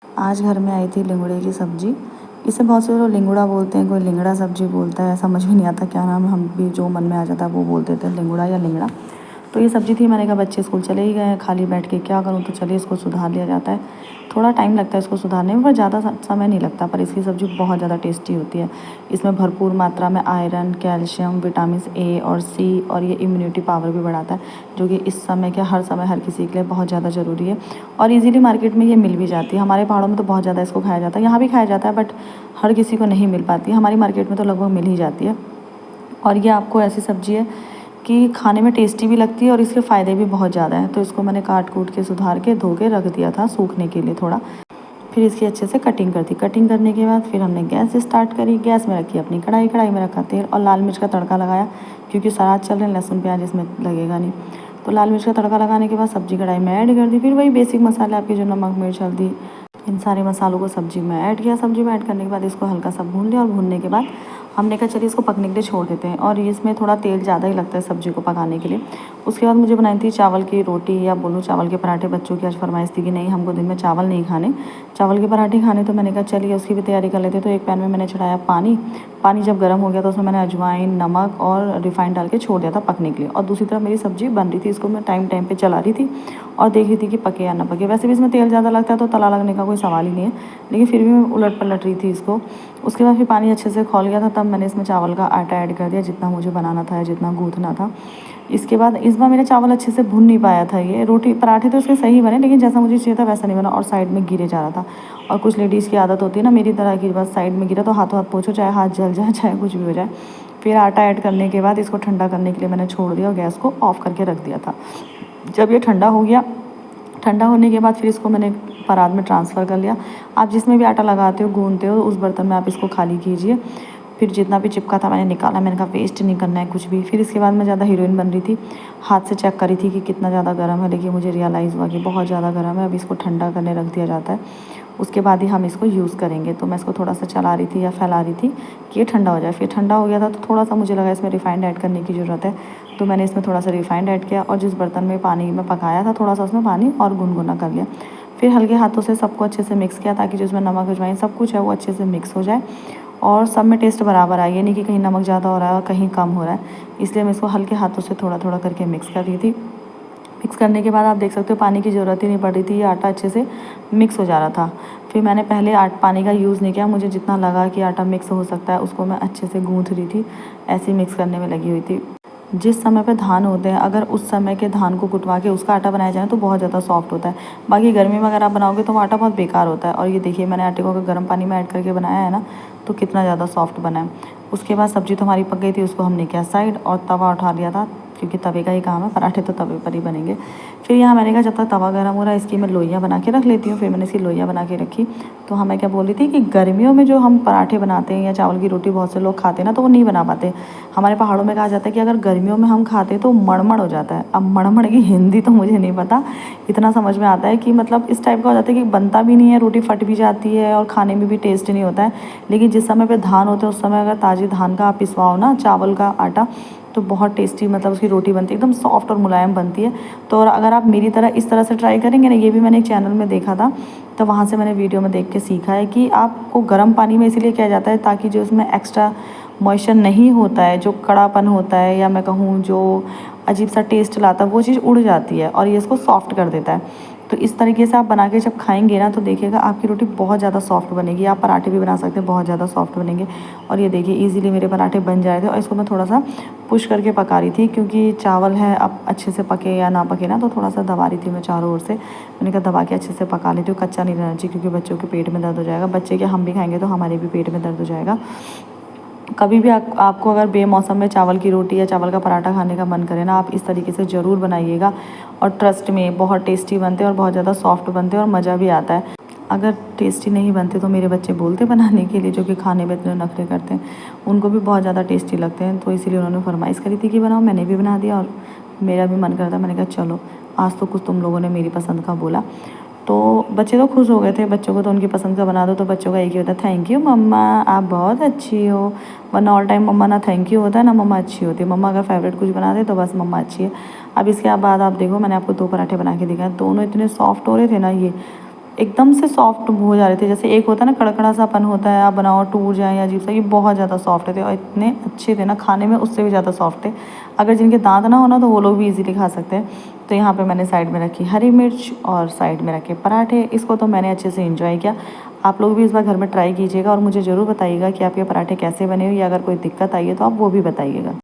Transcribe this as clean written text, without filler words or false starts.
आज घर में आई थी लिंगड़े की सब्ज़ी। इसे बहुत से लोग लिंगुड़ा बोलते हैं, कोई लिंगड़ा सब्ज़ी बोलता है, समझ में नहीं आता क्या नाम है। हम भी जो मन में आ जाता है वो बोल देते हैं, लिंगुड़ा या लिंगड़ा। तो ये सब्ज़ी थी, मैंने कहा बच्चे स्कूल चले ही गए हैं, खाली बैठ के क्या करूँ, तो चलिए इसको सुधार लिया जाता है। थोड़ा टाइम लगता है इसको सुधारने में, पर ज़्यादा समय नहीं लगता, पर इसकी सब्ज़ी बहुत ज़्यादा टेस्टी होती है। इसमें भरपूर मात्रा में आयरन, कैल्शियम, विटामिन ए और सी, और ये इम्यूनिटी पावर भी बढ़ाता है, जो कि इस समय के हर समय हर किसी के लिए बहुत ज़्यादा ज़रूरी है। और इजीली मार्केट में ये मिल भी जाती है। हमारे पहाड़ों में तो बहुत ज़्यादा इसको खाया जाता है, यहाँ भी खाया जाता है, बट हर किसी को नहीं मिल पाती है। हमारी मार्केट में तो लगभग मिल ही जाती है। और ये आपको ऐसी सब्ज़ी है कि खाने में टेस्टी भी लगती है और इसके फ़ायदे भी बहुत ज़्यादा हैं। तो इसको मैंने काट कूट के सुधार के धो के रख दिया था सूखने के लिए थोड़ा। फिर इसकी अच्छे से कटिंग कर दी। कटिंग करने के बाद फिर हमने गैस स्टार्ट करी। गैस में रखी अपनी कढ़ाई, कढ़ाई में रखा तेल और लाल मिर्च का तड़का लगाया, क्योंकि सलाद चल रहे हैं, लहसुन प्याज इसमें लगेगा नहीं। तो लाल मिर्च का तड़का लगाने के बाद सब्ज़ी कढ़ाई में ऐड कर दी। फिर वही बेसिक मसाले आपके, जो नमक, मिर्च, हल्दी, इन सारे मसालों को सब्ज़ी में ऐड किया। सब्ज़ी में ऐड करने के बाद इसको हल्का सा भून लिया, और भूनने के बाद हमने कहा चलिए इसको पकने के लिए छोड़ देते हैं। और इसमें थोड़ा तेल ज़्यादा ही लगता है सब्ज़ी को पकाने के लिए। उसके बाद मुझे बनाई थी चावल की रोटी, या बोलूँ चावल के पराठे। बच्चों की आज फरमाइश थी कि नहीं, हमको दिन में चावल नहीं खाने, चावल के पराठे खाने। तो मैंने कहा चलिए उसकी भी तैयारी कर लेते। तो एक पैन में मैंने चढ़ाया पानी। पानी जब गर्म हो गया तो उसमें मैंने अजवाइन, नमक और रिफाइंड डाल के छोड़ दिया था पकने के लिए। और दूसरी तरफ मेरी सब्ज़ी बन रही थी, इसको मैं टाइम टाइम पे चला रही थी और देख रही थी कि पके या ना पके। वैसे भी इसमें तेल ज़्यादा लगता है तो तला लगने का कोई सवाल ही नहीं है, लेकिन फिर भी मैं उलट पलट रही थी इसको। उसके बाद फिर पानी अच्छे से खौल गया था, तब मैंने इसमें चावल का आटा ऐड कर दिया, जितना मुझे बनाना था या जितना गूँथना था। इसके बाद इस बार मेरा चावल अच्छे से भुन नहीं पाया था। ये रोटी पराठे तो उसके सही बने, लेकिन जैसा मुझे चाहिए था वैसा नहीं बना, और साइड में गिरे जा रहा था। और कुछ लेडीज़ की आदत होती है ना मेरी तरह की, बस साइड में गिरा तो हाथों हाथ पोंछो, चाहे हाथ जल जाए चाहे कुछ भी हो जाए। फिर आटा ऐड करने के बाद इसको ठंडा करने के लिए मैंने छोड़ दिया और गैस को ऑफ करके रख दिया था। जब ये ठंडा हो गया, ठंडा होने के बाद फिर इसको मैंने परात में ट्रांसफ़र कर लिया। आप जिसमें भी आटा लगाते हो, गूँथते हो, उस बर्तन में आप इसको खाली कीजिए। फिर जितना भी चिपका था मैंने निकाला। मैंने कहा वेस्ट नहीं करना है कुछ भी। फिर इसके बाद मैं ज़्यादा हीरोइन बन रही थी, हाथ से चेक कर रही थी कि कितना ज़्यादा गर्म है, लेकिन मुझे रियलाइज़ हुआ कि बहुत ज़्यादा गर्म है। अब इसको ठंडा करने रख दिया जाता है, उसके बाद ही हम इसको यूज़ करेंगे। तो मैं इसको थोड़ा सा चला रही थी या फैला रही थी कि ये ठंडा हो जाए। फिर ठंडा हो गया था तो थोड़ा सा मुझे लगा इसमें रिफाइंड ऐड करने की ज़रूरत है, तो मैंने इसमें थोड़ा सा रिफाइंड ऐड किया। और जिस बर्तन में पानी में पकाया था, थोड़ा सा उसमें पानी और गुनगुना कर लिया। फिर हल्के हाथों से सबको अच्छे से मिक्स किया, ताकि जो इसमें नमक, अजवाइन सब कुछ है वो अच्छे से मिक्स हो जाए और सब में टेस्ट बराबर आए। ये नहीं कि कहीं नमक ज़्यादा हो रहा है और कहीं कम हो रहा है। इसलिए मैं इसको हल्के हाथों से थोड़ा थोड़ा करके मिक्स कर रही थी। मिक्स करने के बाद आप देख सकते हो पानी की ज़रूरत ही नहीं पड़ रही थी, ये आटा अच्छे से मिक्स हो जा रहा था। फिर मैंने पहले पानी का यूज़ नहीं किया, मुझे जितना लगा कि आटा मिक्स हो सकता है उसको मैं अच्छे से गूँथ रही थी, ऐसे ही मिक्स करने में लगी हुई थी। जिस समय पे धान होते हैं, अगर उस समय के धान को कुटवा के उसका आटा बनाया जाए तो बहुत ज़्यादा सॉफ्ट होता है। बाकी गर्मी में अगर आप बनाओगे तो वो आटा बहुत बेकार होता है। और ये देखिए मैंने आटे को अगर गर्म पानी में ऐड करके बनाया है ना, तो कितना ज़्यादा सॉफ्ट बना है। उसके बाद सब्ज़ी तो हमारी पक गई थी, उसको हमने किया साइड और तवा उठा लिया था, क्योंकि तवे का ही काम है, पराठे तो तवे पर ही बनेंगे। फिर यहाँ मैंने कहा जब तक तवा गर्म हो रहा है इसकी मैं लोइयाँ बना के रख लेती हूँ। फिर मैंने इसकी लोइयाँ बना के रखी। तो हाँ, मैं क्या बोल रही थी कि गर्मियों में जो हम पराठे बनाते हैं या चावल की रोटी बहुत से लोग खाते हैं ना, तो वो नहीं बना पाते। हमारे पहाड़ों में कहा जाता है कि अगर गर्मियों में हम खाते तो मड़मड़ हो जाता है। अब मड़मड़ की हिंदी तो मुझे नहीं पता, इतना समझ में आता है कि मतलब इस टाइप का हो जाता है कि बनता भी नहीं है, रोटी फट भी जाती है और खाने में भी टेस्ट नहीं होता है। लेकिन जिस समय पे धान होते हैं उस समय अगर ताज़ी धान का आप पिसवाओ ना चावल का आटा, तो बहुत टेस्टी मतलब उसकी रोटी बनती है, एकदम सॉफ्ट और मुलायम बनती है। तो और अगर आप मेरी तरह इस तरह से ट्राई करेंगे ना, ये भी मैंने एक चैनल में देखा था, तो वहाँ से मैंने वीडियो में देख के सीखा है कि आपको गर्म पानी में इसीलिए किया जाता है ताकि जो उसमें एक्स्ट्रा मॉइस्चर नहीं होता है, जो कड़ापन होता है या मैं कहूँ जो अजीब सा टेस्ट लाता है, वो चीज़ उड़ जाती है और ये इसको सॉफ्ट कर देता है। तो इस तरीके से आप बना के जब खाएंगे ना, तो देखिएगा आपकी रोटी बहुत ज़्यादा सॉफ्ट बनेगी। आप पराठे भी बना सकते हैं, बहुत ज़्यादा सॉफ्ट बनेंगे। और ये देखिए इजीली मेरे पराठे बन जाए थे। और इसको मैं थोड़ा सा पुश करके पका रही थी, क्योंकि चावल है अब अच्छे से पके या ना पके ना, तो थोड़ा सा दबा रही थी मैं चारों ओर से। मैंने कहा दबा के अच्छे से पका लेती हूँ, कच्चा नहीं रहना चाहिए, क्योंकि बच्चों के पेट में दर्द हो जाएगा। बच्चे के हम भी खाएंगे तो हमारे भी पेट में दर्द हो जाएगा। कभी भी आपको अगर बेमौसम में चावल की रोटी या चावल का पराठा खाने का मन करे ना, आप इस तरीके से ज़रूर बनाइएगा। और ट्रस्ट में बहुत टेस्टी बनते हैं और बहुत ज़्यादा सॉफ्ट बनते हैं और मज़ा भी आता है। अगर टेस्टी नहीं बनते तो मेरे बच्चे बोलते बनाने के लिए, जो कि खाने में इतने नखरे करते हैं, उनको भी बहुत ज़्यादा टेस्टी लगते हैं। तो इसीलिए उन्होंने फरमाइश करी थी कि बनाओ, मैंने भी बना दिया और मेरा भी मन करता। मैंने कहा चलो आज तो कुछ तुम लोगों ने मेरी पसंद का बोला। तो बच्चे तो खुश हो गए थे। बच्चों को तो उनकी पसंद का बना दो तो बच्चों का एक ही होता है, थैंक यू मम्मा, आप बहुत अच्छी हो। वरना ऑल टाइम मम्मा ना थैंक यू होता है ना मम्मा अच्छी होती है। मम्मा अगर फेवरेट कुछ बना दे तो बस मम्मा अच्छी है। अब इसके बाद आप देखो, मैंने आपको 2 पराठे बना के दिखाए, दोनों इतने सॉफ्ट हो रहे थे ना, ये एकदम से सॉफ्ट हो जा रहे थे। जैसे एक होता है ना कड़कड़ा सापन होता है, आप बनाओ टूट जाए या अजीब सा, ये बहुत ज़्यादा सॉफ्ट थे और इतने अच्छे थे ना, खाने में उससे भी ज़्यादा सॉफ्ट थे। अगर जिनके दांत ना हो ना तो वो लोग भी इजीली खा सकते हैं। तो यहाँ पे मैंने साइड में रखी हरी मिर्च और साइड में रखे पराठे। इसको तो मैंने अच्छे से इंजॉय किया। आप लोग भी इस बार घर में ट्राई कीजिएगा और मुझे ज़रूर बताइएगा कि आपके पराठे कैसे बने हुए, या अगर कोई दिक्कत आई है तो आप वो भी बताइएगा।